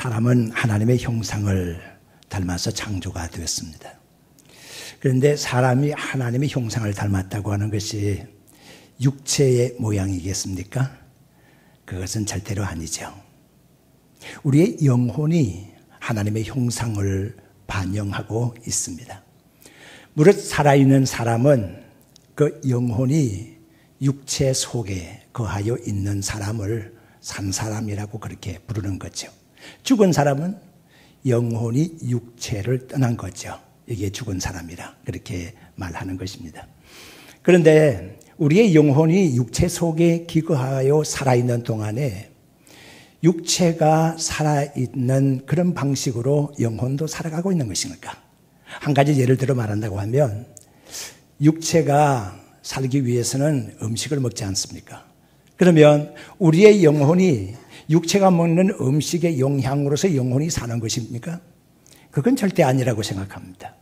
사람은 하나님의 형상을 닮아서 창조가 되었습니다. 그런데 사람이 하나님의 형상을 닮았다고 하는 것이 육체의 모양이겠습니까? 그것은 절대로 아니죠. 우리의 영혼이 하나님의 형상을 반영하고 있습니다. 무릇 살아있는 사람은 그 영혼이 육체 속에 거하여 있는 사람을 산 사람이라고 그렇게 부르는 거죠. 죽은 사람은 영혼이 육체를 떠난 거죠. 이게 죽은 사람이라 그렇게 말하는 것입니다. 그런데 우리의 영혼이 육체 속에 기거하여 살아있는 동안에 육체가 살아있는 그런 방식으로 영혼도 살아가고 있는 것입니까? 한 가지 예를 들어 말한다고 하면 육체가 살기 위해서는 음식을 먹지 않습니까? 그러면 우리의 영혼이 육체가 먹는 음식의 영향으로서 영혼이 사는 것입니까? 그건 절대 아니라고 생각합니다.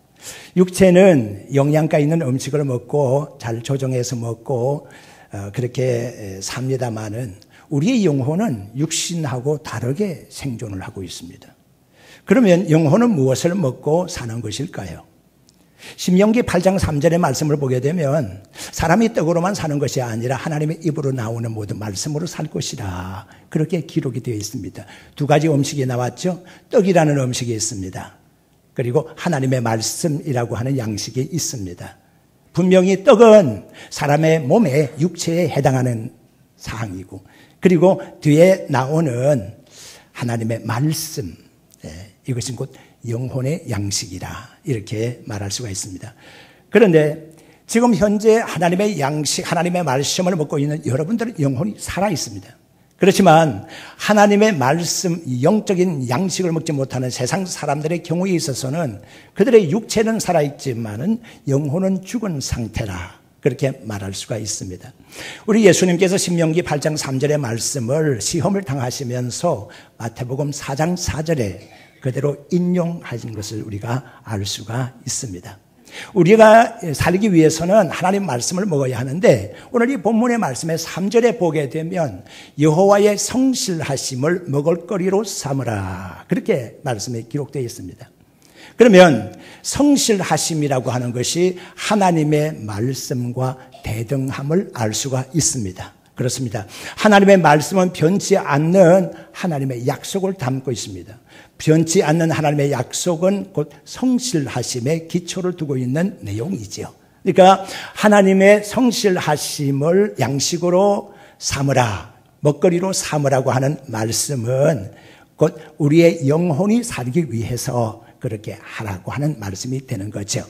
육체는 영양가 있는 음식을 먹고 잘 조정해서 먹고 그렇게 삽니다마는 우리의 영혼은 육신하고 다르게 생존을 하고 있습니다. 그러면 영혼은 무엇을 먹고 사는 것일까요? 신명기 8장 3절의 말씀을 보게 되면 사람이 떡으로만 사는 것이 아니라 하나님의 입으로 나오는 모든 말씀으로 살 것이라 그렇게 기록이 되어 있습니다. 두 가지 음식이 나왔죠. 떡이라는 음식이 있습니다. 그리고 하나님의 말씀이라고 하는 양식이 있습니다. 분명히 떡은 사람의 몸에 육체에 해당하는 사항이고 그리고 뒤에 나오는 하나님의 말씀 이것은 곧 영혼의 양식이라 이렇게 말할 수가 있습니다. 그런데 지금 현재 하나님의 양식, 하나님의 말씀을 먹고 있는 여러분들의 영혼이 살아있습니다. 그렇지만 하나님의 말씀, 영적인 양식을 먹지 못하는 세상 사람들의 경우에 있어서는 그들의 육체는 살아있지만은 영혼은 죽은 상태라 그렇게 말할 수가 있습니다. 우리 예수님께서 신명기 8장 3절의 말씀을 시험을 당하시면서 마태복음 4장 4절에 그대로 인용하신 것을 우리가 알 수가 있습니다. 우리가 살기 위해서는 하나님 말씀을 먹어야 하는데 오늘 이 본문의 말씀의 3절에 보게 되면 여호와의 성실하심을 먹을거리로 삼으라 그렇게 말씀이 기록되어 있습니다. 그러면 성실하심이라고 하는 것이 하나님의 말씀과 대등함을 알 수가 있습니다. 그렇습니다. 하나님의 말씀은 변치 않는 하나님의 약속을 담고 있습니다. 변치 않는 하나님의 약속은 곧 성실하심에 기초를 두고 있는 내용이죠. 그러니까 하나님의 성실하심을 양식으로 삼으라, 먹거리로 삼으라고 하는 말씀은 곧 우리의 영혼이 살기 위해서 그렇게 하라고 하는 말씀이 되는 거죠.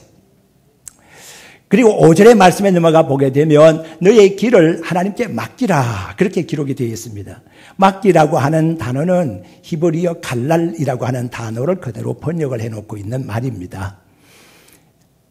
그리고 5절의 말씀에 넘어가 보게 되면 너의 길을 하나님께 맡기라 그렇게 기록이 되어 있습니다. 맡기라고 하는 단어는 히브리어 갈랄이라고 하는 단어를 그대로 번역을 해놓고 있는 말입니다.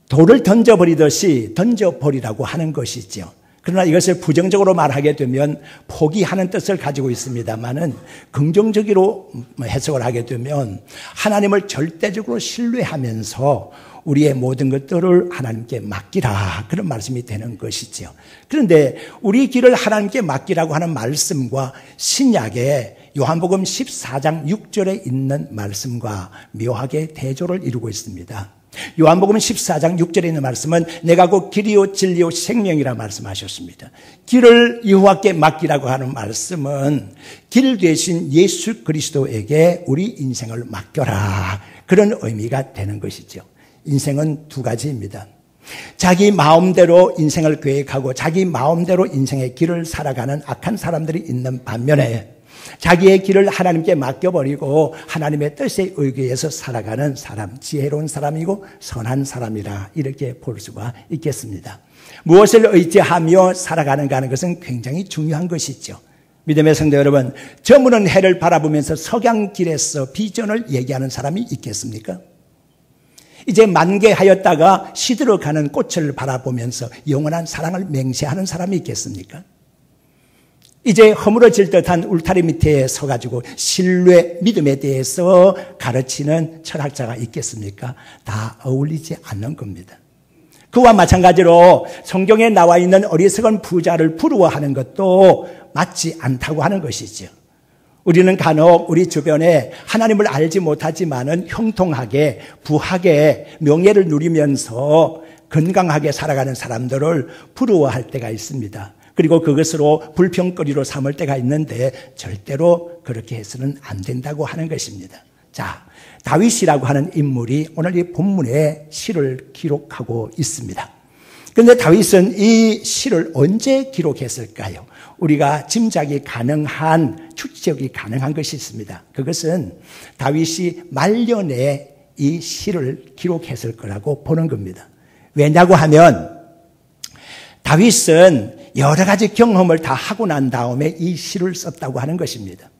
돌을 던져버리듯이 던져버리라고 하는 것이죠. 그러나 이것을 부정적으로 말하게 되면 포기하는 뜻을 가지고 있습니다만은 긍정적으로 해석을 하게 되면 하나님을 절대적으로 신뢰하면서 우리의 모든 것들을 하나님께 맡기라 그런 말씀이 되는 것이죠. 그런데 우리 길을 하나님께 맡기라고 하는 말씀과 신약의 요한복음 14장 6절에 있는 말씀과 묘하게 대조를 이루고 있습니다. 요한복음 14장 6절에 있는 말씀은 내가 곧 길이요 진리요 생명이라 말씀하셨습니다. 길을 여호와께 맡기라고 하는 말씀은 길 되신 예수 그리스도에게 우리 인생을 맡겨라 그런 의미가 되는 것이죠. 인생은 두 가지입니다. 자기 마음대로 인생을 계획하고 자기 마음대로 인생의 길을 살아가는 악한 사람들이 있는 반면에 자기의 길을 하나님께 맡겨버리고 하나님의 뜻에 의거해서 살아가는 사람, 지혜로운 사람이고 선한 사람이라 이렇게 볼 수가 있겠습니다. 무엇을 의지하며 살아가는가 하는 것은 굉장히 중요한 것이죠. 믿음의 성도 여러분, 저무는 해를 바라보면서 석양길에서 비전을 얘기하는 사람이 있겠습니까? 이제 만개하였다가 시들어가는 꽃을 바라보면서 영원한 사랑을 맹세하는 사람이 있겠습니까? 이제 허물어질 듯한 울타리 밑에 서가지고 신뢰, 믿음에 대해서 가르치는 철학자가 있겠습니까? 다 어울리지 않는 겁니다. 그와 마찬가지로 성경에 나와 있는 어리석은 부자를 부러워하는 것도 맞지 않다고 하는 것이죠. 우리는 간혹 우리 주변에 하나님을 알지 못하지만은 형통하게, 부하게, 명예를 누리면서 건강하게 살아가는 사람들을 부러워할 때가 있습니다. 그리고 그것으로 불평거리로 삼을 때가 있는데 절대로 그렇게 해서는 안 된다고 하는 것입니다. 자, 다윗이라고 하는 인물이 오늘 이 본문에 시를 기록하고 있습니다. 그런데 다윗은 이 시를 언제 기록했을까요? 우리가 짐작이 가능한, 추측이 가능한 것이 있습니다. 그것은 다윗이 말년에 이 시를 기록했을 거라고 보는 겁니다. 왜냐고 하면 다윗은 여러 가지 경험을 다 하고 난 다음에 이 시를 썼다고 하는 것입니다.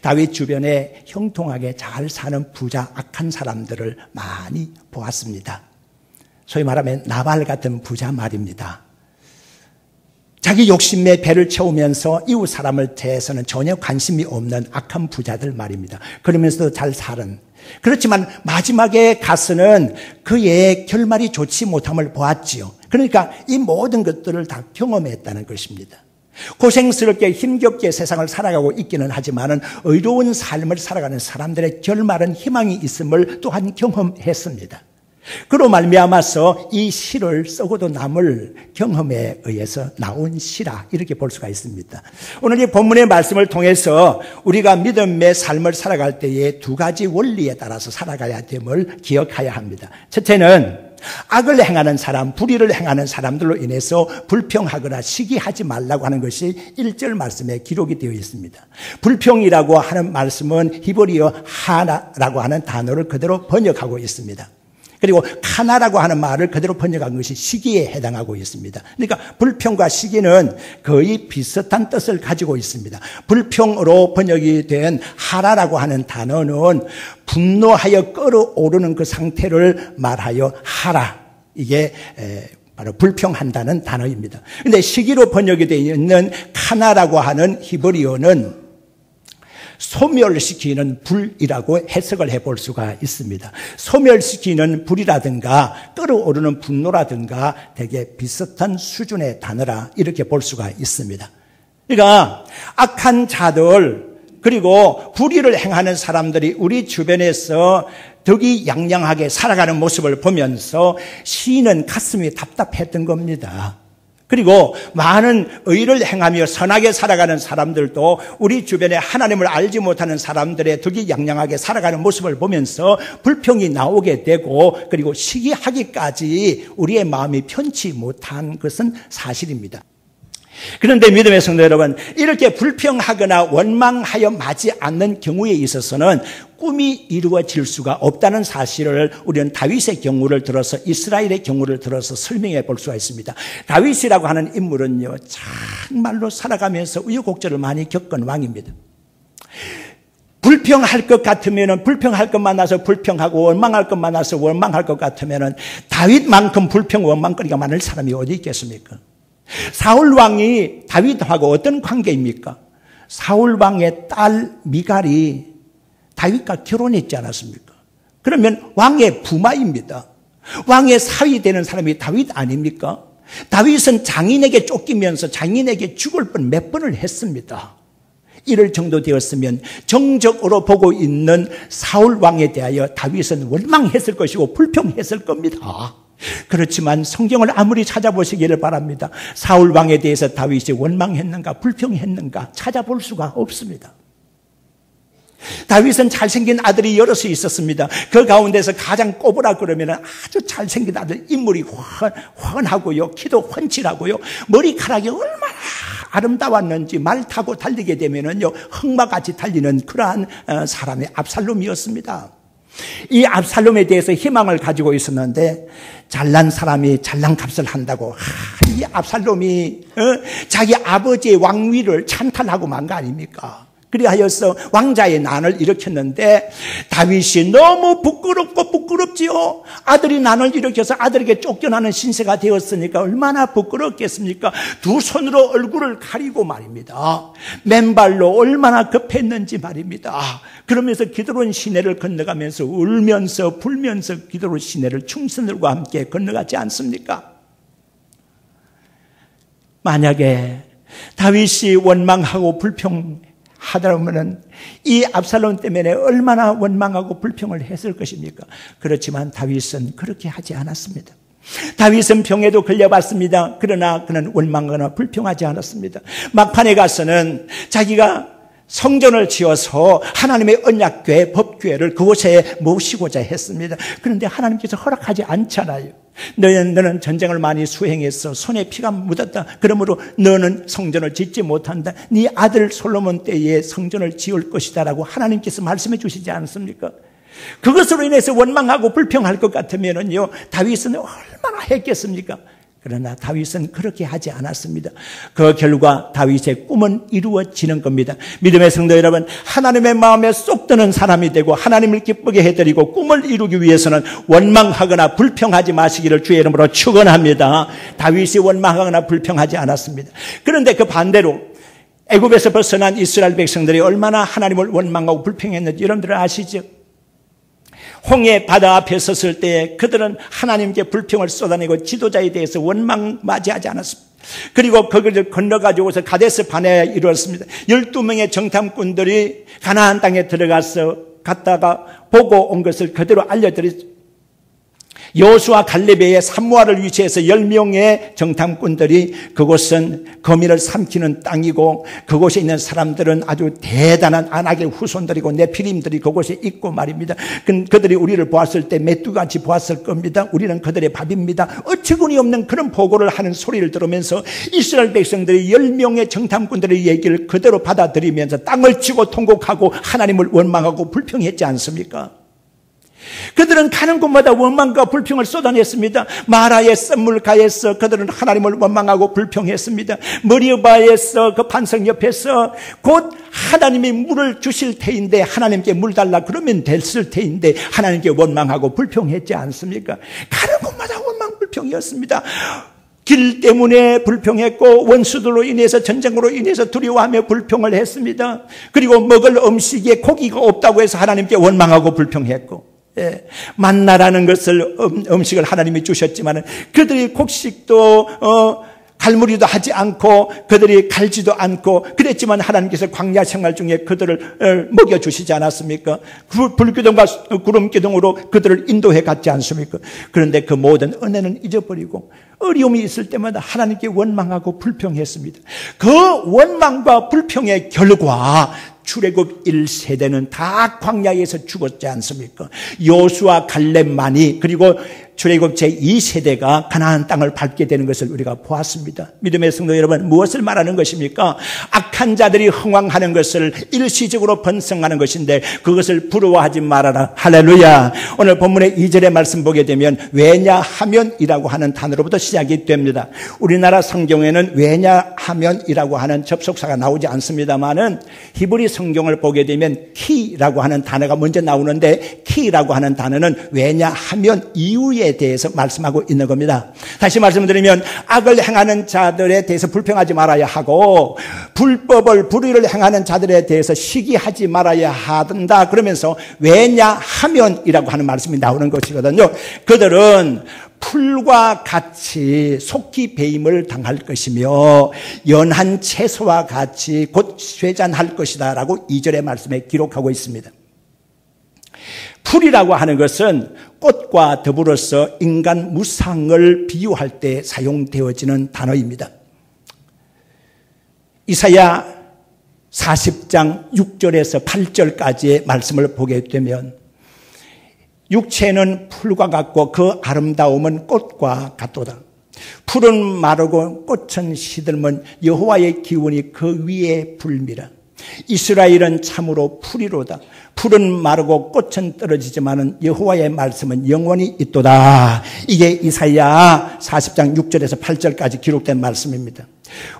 다윗 주변에 형통하게 잘 사는 부자, 악한 사람들을 많이 보았습니다. 소위 말하면 나발 같은 부자 말입니다. 자기 욕심에 배를 채우면서 이웃 사람을 대해서는 전혀 관심이 없는 악한 부자들 말입니다. 그러면서도 잘 사는. 그렇지만 마지막에 가서는 그의 결말이 좋지 못함을 보았지요. 그러니까 이 모든 것들을 다 경험했다는 것입니다. 고생스럽게 힘겹게 세상을 살아가고 있기는 하지만은 의로운 삶을 살아가는 사람들의 결말은 희망이 있음을 또한 경험했습니다. 그로 말미암아서 이 시를 쓰고도 남을 경험에 의해서 나온 시라 이렇게 볼 수가 있습니다. 오늘 이 본문의 말씀을 통해서 우리가 믿음의 삶을 살아갈 때에 두 가지 원리에 따라서 살아가야 됨을 기억해야 합니다. 첫째는 악을 행하는 사람, 불의를 행하는 사람들로 인해서 불평하거나 시기하지 말라고 하는 것이 1절 말씀에 기록이 되어 있습니다. 불평이라고 하는 말씀은 히브리어 하나라고 하는 단어를 그대로 번역하고 있습니다. 그리고 카나라고 하는 말을 그대로 번역한 것이 시기에 해당하고 있습니다. 그러니까 불평과 시기는 거의 비슷한 뜻을 가지고 있습니다. 불평으로 번역이 된 하라라고 하는 단어는 분노하여 끓어오르는 그 상태를 말하여 하라. 이게 바로 불평한다는 단어입니다. 그런데 시기로 번역이 되어 있는 카나라고 하는 히브리어는 소멸시키는 불이라고 해석을 해볼 수가 있습니다. 소멸시키는 불이라든가 끓어오르는 분노라든가 되게 비슷한 수준의 단어라 이렇게 볼 수가 있습니다. 그러니까 악한 자들 그리고 불의를 행하는 사람들이 우리 주변에서 덕이양양하게 살아가는 모습을 보면서 시인은 가슴이 답답했던 겁니다. 그리고 많은 의를 행하며 선하게 살아가는 사람들도 우리 주변에 하나님을 알지 못하는 사람들의 덕이양양하게 살아가는 모습을 보면서 불평이 나오게 되고 그리고 시기하기까지 우리의 마음이 편치 못한 것은 사실입니다. 그런데 믿음의 성도 여러분, 이렇게 불평하거나 원망하여 마지 않는 경우에 있어서는 꿈이 이루어질 수가 없다는 사실을 우리는 다윗의 경우를 들어서 이스라엘의 경우를 들어서 설명해 볼 수가 있습니다. 다윗이라고 하는 인물은요, 정말로 살아가면서 우여곡절을 많이 겪은 왕입니다. 불평할 것 같으면은 불평할 것 만나서 불평하고 원망할 것 만나서 원망할 것 같으면은 다윗만큼 불평 원망거리가 많을 사람이 어디 있겠습니까? 사울 왕이 다윗하고 어떤 관계입니까? 사울 왕의 딸 미갈이 다윗과 결혼했지 않았습니까? 그러면 왕의 부마입니다. 왕의 사위 되는 사람이 다윗 아닙니까? 다윗은 장인에게 쫓기면서 장인에게 죽을 뻔 몇 번을 했습니다. 이럴 정도 되었으면 정적으로 보고 있는 사울 왕에 대하여 다윗은 원망했을 것이고 불평했을 겁니다. 그렇지만 성경을 아무리 찾아보시기를 바랍니다. 사울 왕에 대해서 다윗이 원망했는가 불평했는가 찾아볼 수가 없습니다. 다윗은 잘생긴 아들이 여럿이 있었습니다. 그 가운데서 가장 꼽으라 그러면 아주 잘생긴 아들, 인물이 훤하고요, 키도 훤칠하고요, 머리카락이 얼마나 아름다웠는지 말 타고 달리게 되면은요 흑마같이 달리는 그러한 사람의 압살롬이었습니다. 이 압살롬에 대해서 희망을 가지고 있었는데 잘난 사람이 잘난 값을 한다고 이 압살롬이 자기 아버지의 왕위를 찬탈하고 만 거 아닙니까? 그리하여서 왕자의 난을 일으켰는데 다윗이 너무 부끄럽고 부끄럽지요. 아들이 난을 일으켜서 아들에게 쫓겨나는 신세가 되었으니까 얼마나 부끄럽겠습니까? 두 손으로 얼굴을 가리고 말입니다. 맨발로 얼마나 급했는지 말입니다. 그러면서 기드론 시내를 건너가면서 울면서 불면서 기드론 시내를 충선들과 함께 건너가지 않습니까? 만약에 다윗이 원망하고 불평 하다보면은 이 압살롬 때문에 얼마나 원망하고 불평을 했을 것입니까? 그렇지만 다윗은 그렇게 하지 않았습니다. 다윗은 병에도 걸려봤습니다. 그러나 그는 원망하거나 불평하지 않았습니다. 막판에 가서는 자기가 성전을 지어서 하나님의 언약궤, 법궤를 그곳에 모시고자 했습니다. 그런데 하나님께서 허락하지 않잖아요. 너는 전쟁을 많이 수행했어. 손에 피가 묻었다. 그러므로 너는 성전을 짓지 못한다. 네 아들 솔로몬 때에 성전을 지을 것이다 라고 하나님께서 말씀해 주시지 않습니까? 그것으로 인해서 원망하고 불평할 것 같으면요, 다윗은 얼마나 했겠습니까? 그러나 다윗은 그렇게 하지 않았습니다. 그 결과 다윗의 꿈은 이루어지는 겁니다. 믿음의 성도 여러분, 하나님의 마음에 쏙 드는 사람이 되고 하나님을 기쁘게 해드리고 꿈을 이루기 위해서는 원망하거나 불평하지 마시기를 주의 이름으로 축원합니다. 다윗이 원망하거나 불평하지 않았습니다. 그런데 그 반대로 애굽에서 벗어난 이스라엘 백성들이 얼마나 하나님을 원망하고 불평했는지 여러분들 아시죠? 홍해 바다 앞에 섰을 때 그들은 하나님께 불평을 쏟아내고 지도자에 대해서 원망 맞이하지 않았습니다. 그리고 그것을 건너가지고서 가데스 바네아에 이르렀습니다. 12명의 정탐꾼들이 가나안 땅에 들어가서 갔다가 보고 온 것을 그대로 알려드렸습니다. 여호수아 갈렙의 산무아를 위치해서 10명의 정탐꾼들이 그곳은 거민을 삼키는 땅이고 그곳에 있는 사람들은 아주 대단한 아낙의 후손들이고 네피림들이 그곳에 있고 말입니다. 그들이 우리를 보았을 때 메뚜기같이 보았을 겁니다. 우리는 그들의 밥입니다. 어처구니 없는 그런 보고를 하는 소리를 들으면서 이스라엘 백성들이 10명의 정탐꾼들의 얘기를 그대로 받아들이면서 땅을 치고 통곡하고 하나님을 원망하고 불평했지 않습니까? 그들은 가는 곳마다 원망과 불평을 쏟아냈습니다. 마라의 썸물가에서 그들은 하나님을 원망하고 불평했습니다. 머리바에서 그 반석 옆에서 곧 하나님이 물을 주실 테인데 하나님께 물 달라 그러면 됐을 테인데 하나님께 원망하고 불평했지 않습니까? 가는 곳마다 원망 불평이었습니다. 길 때문에 불평했고 원수들로 인해서 전쟁으로 인해서 두려워하며 불평을 했습니다. 그리고 먹을 음식에 고기가 없다고 해서 하나님께 원망하고 불평했고, 만나라는 것을 음식을 하나님이 주셨지만 그들이 곡식도 갈무리도 하지 않고 그들이 갈지도 않고 그랬지만 하나님께서 광야 생활 중에 그들을 먹여주시지 않았습니까? 불기둥과 구름기둥으로 그들을 인도해 갔지 않습니까? 그런데 그 모든 은혜는 잊어버리고 어려움이 있을 때마다 하나님께 원망하고 불평했습니다. 그 원망과 불평의 결과 출애굽 1세대는 다 광야에서 죽었지 않습니까? 여호수아 갈렙만이 그리고 출애굽 제2세대가 가나안 땅을 밟게 되는 것을 우리가 보았습니다. 믿음의 성도 여러분, 무엇을 말하는 것입니까? 악한 자들이 흥왕하는 것을 일시적으로 번성하는 것인데 그것을 부러워하지 말아라. 할렐루야. 오늘 본문의 2절의 말씀 보게 되면 왜냐하면이라고 하는 단어로부터 시작이 됩니다. 우리나라 성경에는 왜냐하면이라고 하는 접속사가 나오지 않습니다만은 히브리 성경을 보게 되면 키라고 하는 단어가 먼저 나오는데 키라고 하는 단어는 왜냐하면 이유에 대해서 말씀하고 있는 겁니다. 다시 말씀드리면 악을 행하는 자들에 대해서 불평하지 말아야 하고 불의를 행하는 자들에 대해서 시기하지 말아야 한다. 그러면서 왜냐하면이라고 하는 말씀이 나오는 것이거든요. 그들은 풀과 같이 속히 배임을 당할 것이며 연한 채소와 같이 곧 쇠잔할 것이다 라고 2절의 말씀에 기록하고 있습니다. 풀이라고 하는 것은 꽃과 더불어서 인간 무상을 비유할 때 사용되어지는 단어입니다. 이사야 40장 6절에서 8절까지의 말씀을 보게 되면 육체는 풀과 같고 그 아름다움은 꽃과 같도다. 풀은 마르고 꽃은 시들면 여호와의 기운이 그 위에 불미라. 이스라엘은 참으로 풀이로다. 풀은 마르고 꽃은 떨어지지만 여호와의 말씀은 영원히 있도다. 이게 이사야 40장 6절에서 8절까지 기록된 말씀입니다.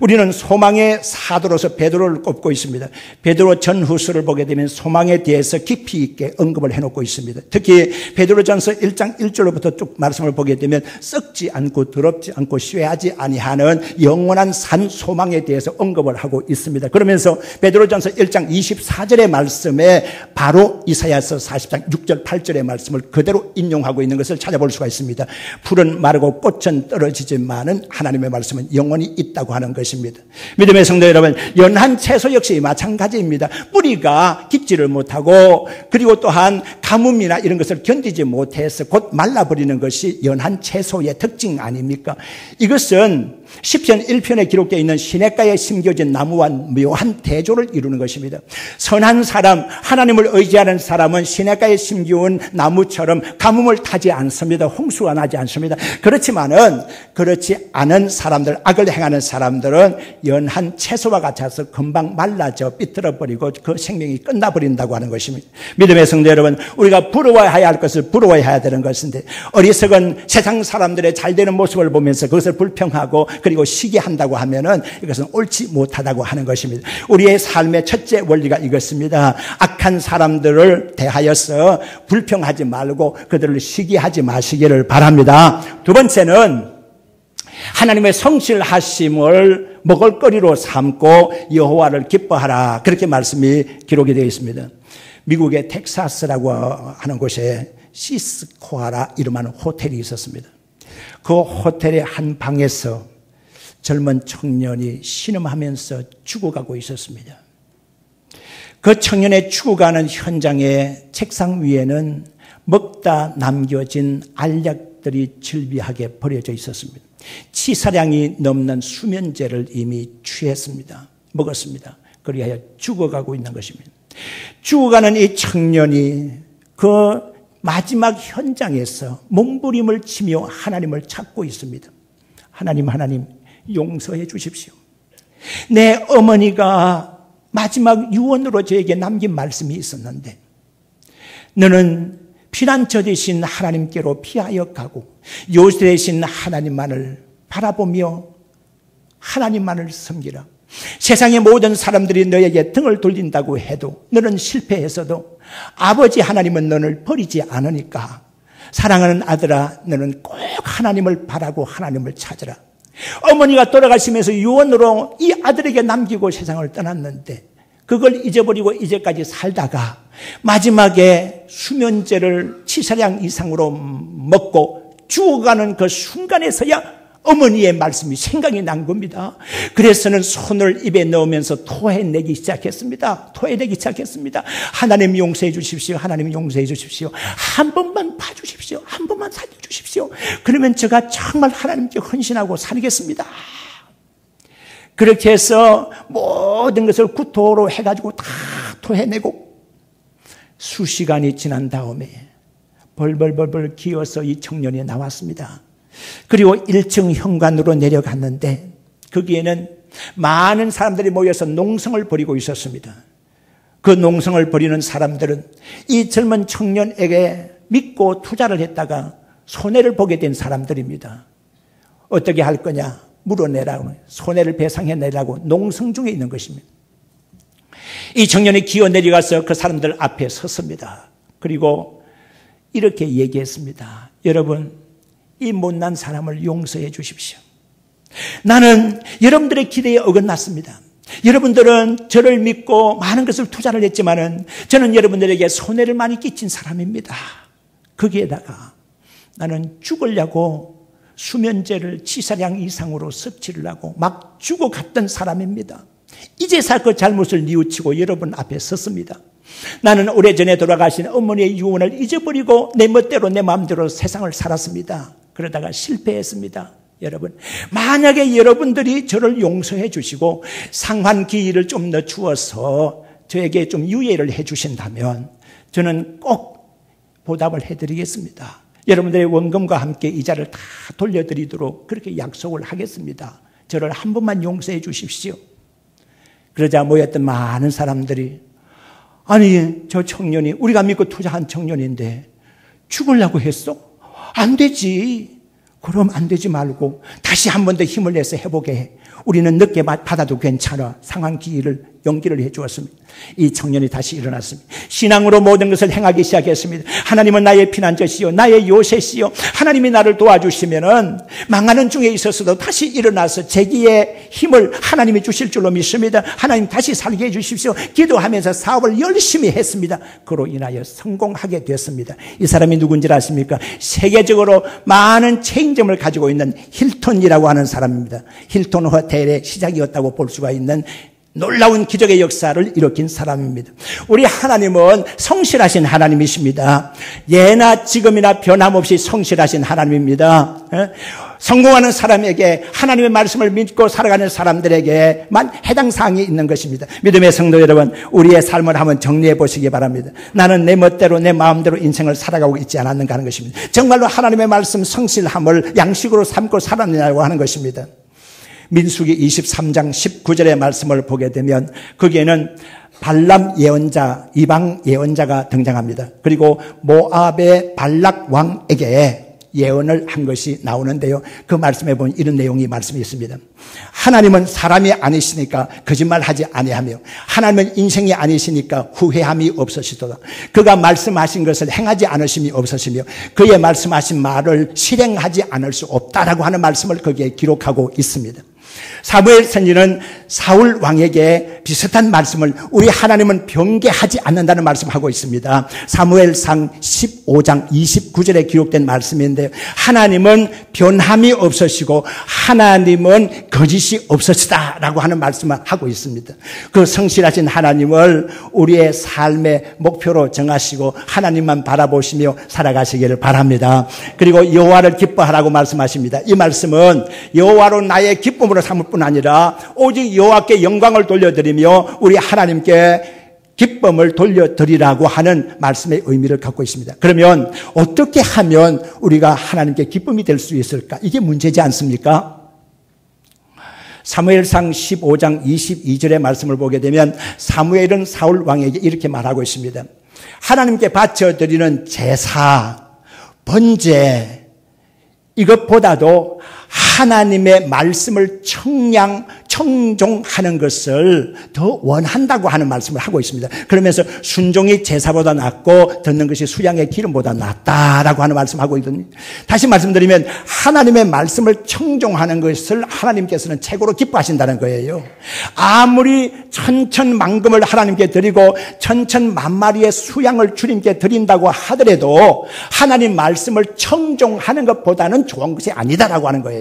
우리는 소망의 사도로서 베드로를 꼽고 있습니다. 베드로 전후서를 보게 되면 소망에 대해서 깊이 있게 언급을 해놓고 있습니다. 특히 베드로전서 1장 1절로부터 쭉 말씀을 보게 되면 썩지 않고 더럽지 않고 쇠하지 아니하는 영원한 산 소망에 대해서 언급을 하고 있습니다. 그러면서 베드로전서 1장 24절의 말씀에 바로 이사야서 40장 6절 8절의 말씀을 그대로 인용하고 있는 것을 찾아볼 수가 있습니다. 풀은 마르고 꽃은 떨어지지만은 하나님의 말씀은 영원히 있다고 하는 말하는 것입니다. 믿음의 성도 여러분, 연한 채소 역시 마찬가지입니다. 뿌리가 깊지를 못하고 그리고 또한 가뭄이나 이런 것을 견디지 못해서 곧 말라버리는 것이 연한 채소의 특징 아닙니까? 이것은 시편 1편에 기록되어 있는 시냇가에 심겨진 나무와 묘한 대조를 이루는 것입니다. 선한 사람, 하나님을 의지하는 사람은 시냇가에 심겨온 나무처럼 가뭄을 타지 않습니다. 홍수가 나지 않습니다. 그렇지만은 그렇지 않은 사람들, 악을 행하는 사람들은 연한 채소와 같아서 금방 말라져 삐뚤어버리고 그 생명이 끝나버린다고 하는 것입니다. 믿음의 성도 여러분, 우리가 부러워해야 할 것을 부러워해야 되는 것인데 어리석은 세상 사람들의 잘되는 모습을 보면서 그것을 불평하고 그리고 시기한다고 하면은 이것은 옳지 못하다고 하는 것입니다. 우리의 삶의 첫째 원리가 이것입니다. 악한 사람들을 대하여서 불평하지 말고 그들을 시기하지 마시기를 바랍니다. 두 번째는 하나님의 성실하심을 먹을거리로 삼고 여호와를 기뻐하라. 그렇게 말씀이 기록이 되어 있습니다. 미국의 텍사스라고 하는 곳에 시스코아라 이름하는 호텔이 있었습니다. 그 호텔의 한 방에서 젊은 청년이 신음하면서 죽어가고 있었습니다. 그 청년의 죽어가는 현장의 책상 위에는 먹다 남겨진 알약들이 질비하게 버려져 있었습니다. 치사량이 넘는 수면제를 이미 취했습니다. 먹었습니다. 그리하여 죽어가고 있는 것입니다. 죽어가는 이 청년이 그 마지막 현장에서 몸부림을 치며 하나님을 찾고 있습니다. 하나님 용서해 주십시오. 내 어머니가 마지막 유언으로 저에게 남긴 말씀이 있었는데 너는 피난처 되신 하나님께로 피하여 가고 요새 되신 하나님만을 바라보며 하나님만을 섬기라. 세상의 모든 사람들이 너에게 등을 돌린다고 해도 너는 실패해서도 아버지 하나님은 너를 버리지 않으니까 사랑하는 아들아, 너는 꼭 하나님을 바라고 하나님을 찾으라. 어머니가 돌아가시면서 유언으로 이 아들에게 남기고 세상을 떠났는데 그걸 잊어버리고 이제까지 살다가 마지막에 수면제를 치사량 이상으로 먹고 죽어가는 그 순간에서야 어머니의 말씀이 생각이 난 겁니다. 그래서는 손을 입에 넣으면서 토해내기 시작했습니다. 하나님 용서해 주십시오. 하나님 용서해 주십시오. 한 번만 봐주십시오. 한 번만 살려주십시오. 그러면 제가 정말 하나님께 헌신하고 살겠습니다. 그렇게 해서 모든 것을 구토로 해가지고 다 토해내고 수시간이 지난 다음에 벌벌벌벌 기어서 이 청년이 나왔습니다. 그리고 1층 현관으로 내려갔는데 거기에는 많은 사람들이 모여서 농성을 벌이고 있었습니다. 그 농성을 벌이는 사람들은 이 젊은 청년에게 믿고 투자를 했다가 손해를 보게 된 사람들입니다. 어떻게 할 거냐? 물어내라고, 손해를 배상해내라고 농성 중에 있는 것입니다. 이 청년이 기어 내려가서 그 사람들 앞에 섰습니다. 그리고 이렇게 얘기했습니다. 여러분, 이 못난 사람을 용서해 주십시오. 나는 여러분들의 기대에 어긋났습니다. 여러분들은 저를 믿고 많은 것을 투자를 했지만은 저는 여러분들에게 손해를 많이 끼친 사람입니다. 거기에다가 나는 죽으려고 수면제를 치사량 이상으로 섭취를 하고 막 죽어갔던 사람입니다. 이제서 그 잘못을 뉘우치고 여러분 앞에 섰습니다. 나는 오래전에 돌아가신 어머니의 유언을 잊어버리고 내 멋대로 내 마음대로 세상을 살았습니다. 그러다가 실패했습니다. 여러분, 만약에 여러분들이 저를 용서해 주시고 상환기일을 좀 늦추어서 저에게 좀 유예를 해 주신다면 저는 꼭 보답을 해드리겠습니다. 여러분들의 원금과 함께 이자를 다 돌려드리도록 그렇게 약속을 하겠습니다. 저를 한 번만 용서해 주십시오. 그러자 모였던 많은 사람들이 아니, 저 청년이 우리가 믿고 투자한 청년인데 죽으려고 했어? 안 되지. 그럼 안 되지 말고 다시 한 번 더 힘을 내서 해보게 해. 우리는 늦게 받아도 괜찮아. 상환기일을 연기를 해 주었습니다. 이 청년이 다시 일어났습니다. 신앙으로 모든 것을 행하기 시작했습니다. 하나님은 나의 피난처시요 나의 요새시요 하나님이 나를 도와주시면은 망하는 중에 있어서도 다시 일어나서 재기의 힘을 하나님이 주실 줄로 믿습니다. 하나님 다시 살게 해 주십시오. 기도하면서 사업을 열심히 했습니다. 그로 인하여 성공하게 됐습니다. 이 사람이 누군지 아십니까? 세계적으로 많은 체인점을 가지고 있는 힐톤이라고 하는 사람입니다. 힐톤 호텔 베델의 시작이었다고 볼 수가 있는 놀라운 기적의 역사를 일으킨 사람입니다. 우리 하나님은 성실하신 하나님이십니다. 예나 지금이나 변함없이 성실하신 하나님입니다. 성공하는 사람에게, 하나님의 말씀을 믿고 살아가는 사람들에게만 해당 사항이 있는 것입니다. 믿음의 성도 여러분, 우리의 삶을 한번 정리해 보시기 바랍니다. 나는 내 멋대로 내 마음대로 인생을 살아가고 있지 않았는가 하는 것입니다. 정말로 하나님의 말씀 성실함을 양식으로 삼고 살았느냐고 하는 것입니다. 민수기 23장 19절의 말씀을 보게 되면 거기에는 발람 예언자, 이방 예언자가 등장합니다. 그리고 모압의 발락 왕에게 예언을 한 것이 나오는데요. 그 말씀에 보면 이런 내용이 말씀이 있습니다. 하나님은 사람이 아니시니까 거짓말하지 아니하며 하나님은 인생이 아니시니까 후회함이 없으시도다. 그가 말씀하신 것을 행하지 않으심이 없으시며 그의 말씀하신 말을 실행하지 않을 수 없다라고 하는 말씀을 거기에 기록하고 있습니다. 사무엘 선지는 사울 왕에게 비슷한 말씀을 우리 하나님은 변개하지 않는다는 말씀을 하고 있습니다. 사무엘상 15장 29절에 기록된 말씀인데 하나님은 변함이 없으시고 하나님은 거짓이 없으시다라고 하는 말씀을 하고 있습니다. 그 성실하신 하나님을 우리의 삶의 목표로 정하시고 하나님만 바라보시며 살아가시기를 바랍니다. 그리고 여호와를 기뻐하라고 말씀하십니다. 이 말씀은 여호와로 나의 기쁨으로 삼을 뿐 아니라 오직 여호와께 영광을 돌려드리며 우리 하나님께 기쁨을 돌려드리라고 하는 말씀의 의미를 갖고 있습니다. 그러면 어떻게 하면 우리가 하나님께 기쁨이 될 수 있을까? 이게 문제지 않습니까? 사무엘상 15장 22절의 말씀을 보게 되면 사무엘은 사울 왕에게 이렇게 말하고 있습니다. 하나님께 바쳐드리는 제사, 번제, 이것보다도 하나님의 말씀을 청종하는 것을 더 원한다고 하는 말씀을 하고 있습니다. 그러면서 순종이 제사보다 낫고 듣는 것이 수양의 기름보다 낫다라고 하는 말씀을 하고 있거든요. 다시 말씀드리면 하나님의 말씀을 청종하는 것을 하나님께서는 최고로 기뻐하신다는 거예요. 아무리 천천만금을 하나님께 드리고 천천만마리의 수양을 주님께 드린다고 하더라도 하나님 말씀을 청종하는 것보다는 좋은 것이 아니다라고 하는 거예요.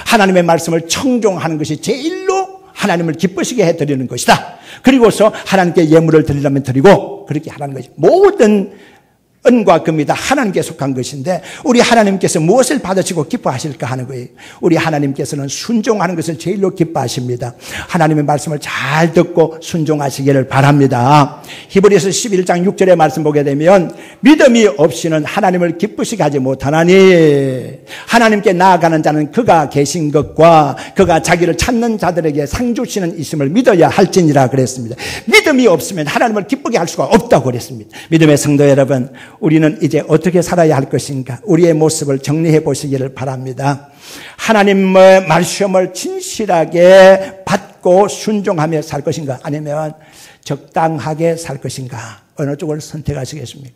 하나님의 말씀을 청종하는 것이 제일로 하나님을 기쁘시게 해드리는 것이다. 그리고서 하나님께 예물을 드리려면 드리고 그렇게 하라는 것이 모든 은과 금이 다 하나님께 속한 것인데 우리 하나님께서 무엇을 받으시고 기뻐하실까 하는 거예요. 우리 하나님께서는 순종하는 것을 제일로 기뻐하십니다. 하나님의 말씀을 잘 듣고 순종하시기를 바랍니다. 히브리서 11장 6절의 말씀 보게 되면 믿음이 없이는 하나님을 기쁘시게 하지 못하나니 하나님께 나아가는 자는 그가 계신 것과 그가 자기를 찾는 자들에게 상 주시는 있음을 믿어야 할지니라 그랬습니다. 믿음이 없으면 하나님을 기쁘게 할 수가 없다고 그랬습니다. 믿음의 성도 여러분, 우리는 이제 어떻게 살아야 할 것인가? 우리의 모습을 정리해 보시기를 바랍니다. 하나님의 말씀을 진실하게 받고 순종하며 살 것인가? 아니면 적당하게 살 것인가? 어느 쪽을 선택하시겠습니까?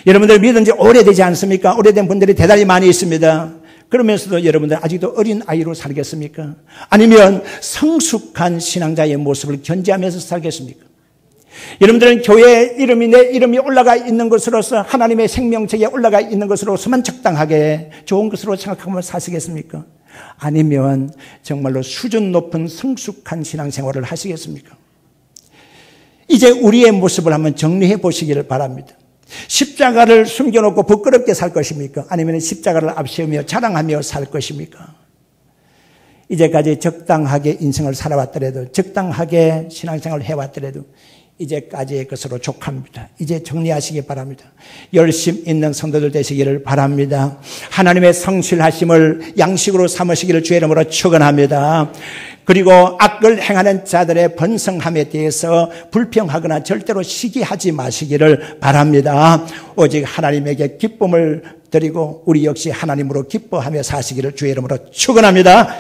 여러분들 믿은 지 오래되지 않습니까? 오래된 분들이 대단히 많이 있습니다. 그러면서도 여러분들 아직도 어린 아이로 살겠습니까? 아니면 성숙한 신앙자의 모습을 견지하면서 살겠습니까? 여러분들은 교회의 이름이 내 이름이 올라가 있는 것으로서 하나님의 생명책에 올라가 있는 것으로서만 적당하게 좋은 것으로 생각하면 사시겠습니까? 아니면 정말로 수준 높은 성숙한 신앙생활을 하시겠습니까? 이제 우리의 모습을 한번 정리해 보시기를 바랍니다. 십자가를 숨겨놓고 부끄럽게 살 것입니까? 아니면 십자가를 앞세우며 자랑하며 살 것입니까? 이제까지 적당하게 인생을 살아왔더라도 적당하게 신앙생활을 해왔더라도 이제까지의 것으로 족합니다. 이제 정리하시기 바랍니다. 열심 있는 성도들 되시기를 바랍니다. 하나님의 성실하심을 양식으로 삼으시기를 주의 이름으로 축원합니다. 그리고 악을 행하는 자들의 번성함에 대해서 불평하거나 절대로 시기하지 마시기를 바랍니다. 오직 하나님에게 기쁨을 드리고 우리 역시 하나님으로 기뻐하며 사시기를 주의 이름으로 축원합니다.